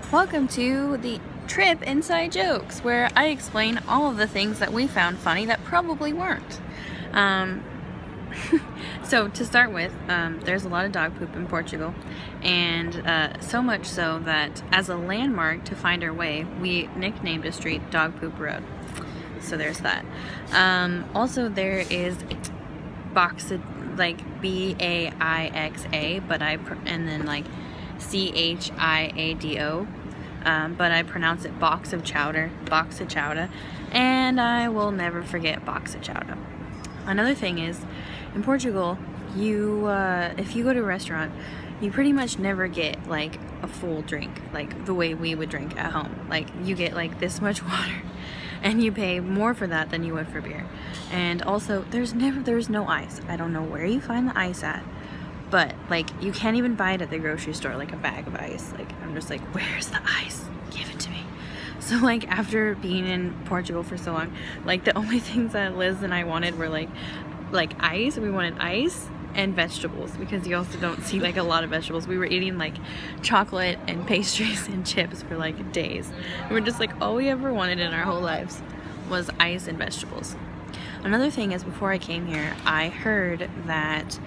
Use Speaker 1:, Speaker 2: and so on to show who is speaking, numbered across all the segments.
Speaker 1: Welcome to the Trip Inside Jokes, where I explain all of the things that we found funny that probably weren't. So to start with, there's a lot of dog poop in Portugal, and so much so that as a landmark to find our way, we nicknamed a street Dog Poop Road. So there's that. Also, there is Baixa, like Baixa, and then like Chiado, but I pronounce it box of chowder, and I will never forget box of chowder. Another thing is, in Portugal, you if you go to a restaurant, you pretty much never get like a full drink like the way we would drink at home. Like you get like this much water, and you pay more for that than you would for beer. And also, there's no ice. I don't know where you find the ice at, but like you can't even buy it at the grocery store, like a bag of ice. Like I'm just like, where's the ice? Give it to me. So like after being in Portugal for so long, like the only things that Liz and I wanted were like ice. We wanted ice and vegetables, because you also don't see like a lot of vegetables. We were eating like chocolate and pastries and chips for like days. We were just like, all we ever wanted in our whole lives was ice and vegetables. Another thing is, before I came here, I heard that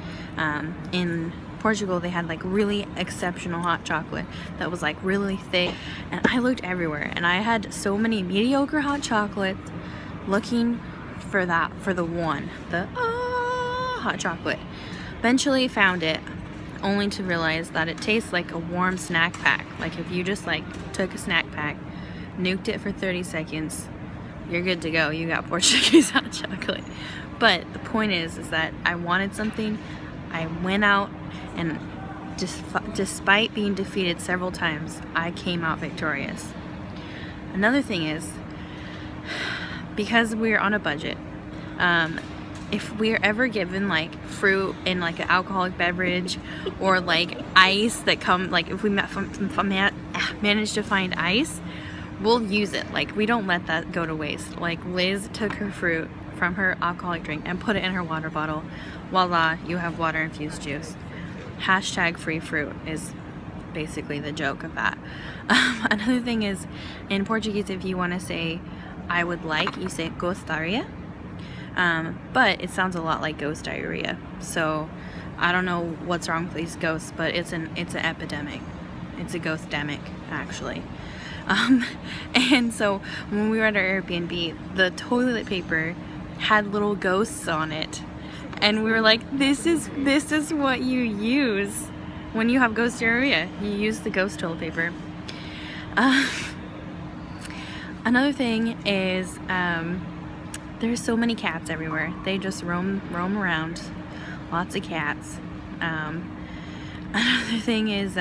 Speaker 1: in Portugal they had like really exceptional hot chocolate that was like really thick, and I looked everywhere and I had so many mediocre hot chocolates looking for the hot chocolate. Eventually found it, only to realize that it tastes like a warm snack pack. Like if you just like took a snack pack, nuked it for 30 seconds, you're good to go. You got Portuguese hot chocolate. But the point is that I wanted something. I went out, and despite being defeated several times, I came out victorious. Another thing is, because we're on a budget, if we're ever given like fruit in like an alcoholic beverage, or like ice that if we manage to find ice, we'll use it. Like we don't let that go to waste. Like Liz took her fruit from her alcoholic drink and put it in her water bottle. Voila, you have water infused juice. Hashtag free fruit is basically the joke of that. Another thing is, in Portuguese, if you want to say I would like, you say gostaria. But it sounds a lot like ghost diarrhea. So I don't know what's wrong with these ghosts, but it's an epidemic. It's a ghost-demic, actually. And so when we were at our Airbnb, the toilet paper had little ghosts on it, and we were like, this is what you use when you have ghost diarrhea. You use the ghost toilet paper. Another thing is, there's so many cats everywhere. They just roam around. Lots of cats. Another thing is,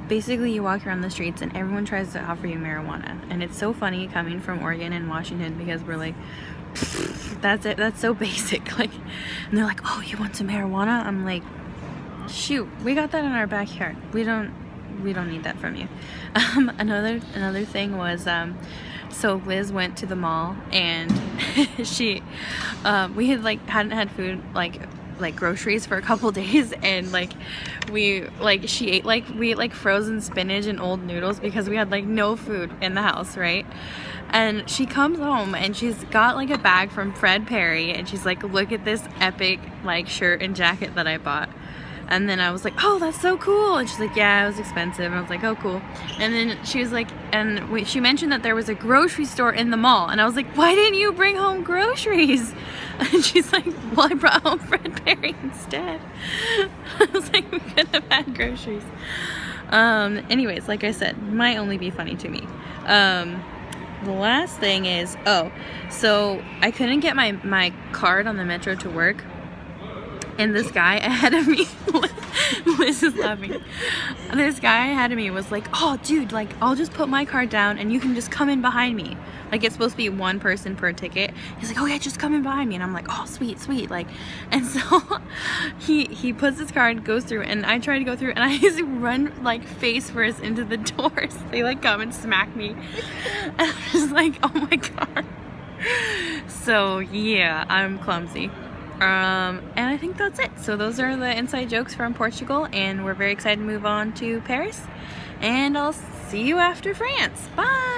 Speaker 1: basically you walk around the streets and everyone tries to offer you marijuana. And it's so funny coming from Oregon and Washington, because we're like, that's it. That's so basic. Like, and they're like, oh, you want some marijuana? I'm like, shoot, we got that in our backyard. We don't need that from you. Another thing was, so Liz went to the mall, and we hadn't had food like groceries for a couple days, and we ate frozen spinach and old noodles because we had like no food in the house, right? And she comes home and she's got like a bag from Fred Perry, and she's like, look at this epic like shirt and jacket that I bought. And then I was like, oh, that's so cool. And she's like, yeah, it was expensive. And I was like, oh, cool. And then she was like, she mentioned that there was a grocery store in the mall. And I was like, why didn't you bring home groceries? And she's like, well, I brought home Fred Perry instead. I was like, we could have had groceries. Anyways, like I said, might only be funny to me. The last thing is, so I couldn't get my card on the metro to work. And this guy ahead of me, Liz is laughing. This guy ahead of me was like, oh, dude, like, I'll just put my card down and you can just come in behind me. Like, it's supposed to be one person per ticket. He's like, oh, yeah, just come in behind me. And I'm like, oh, sweet. Like, and so he puts his card, goes through, and I try to go through, and I just run, like, face first into the doors. They, like, come and smack me. And I'm just like, oh, my God. So, yeah, I'm clumsy. And I think that's it. So those are the inside jokes from Portugal, and we're very excited to move on to Paris. And I'll see you after France. Bye!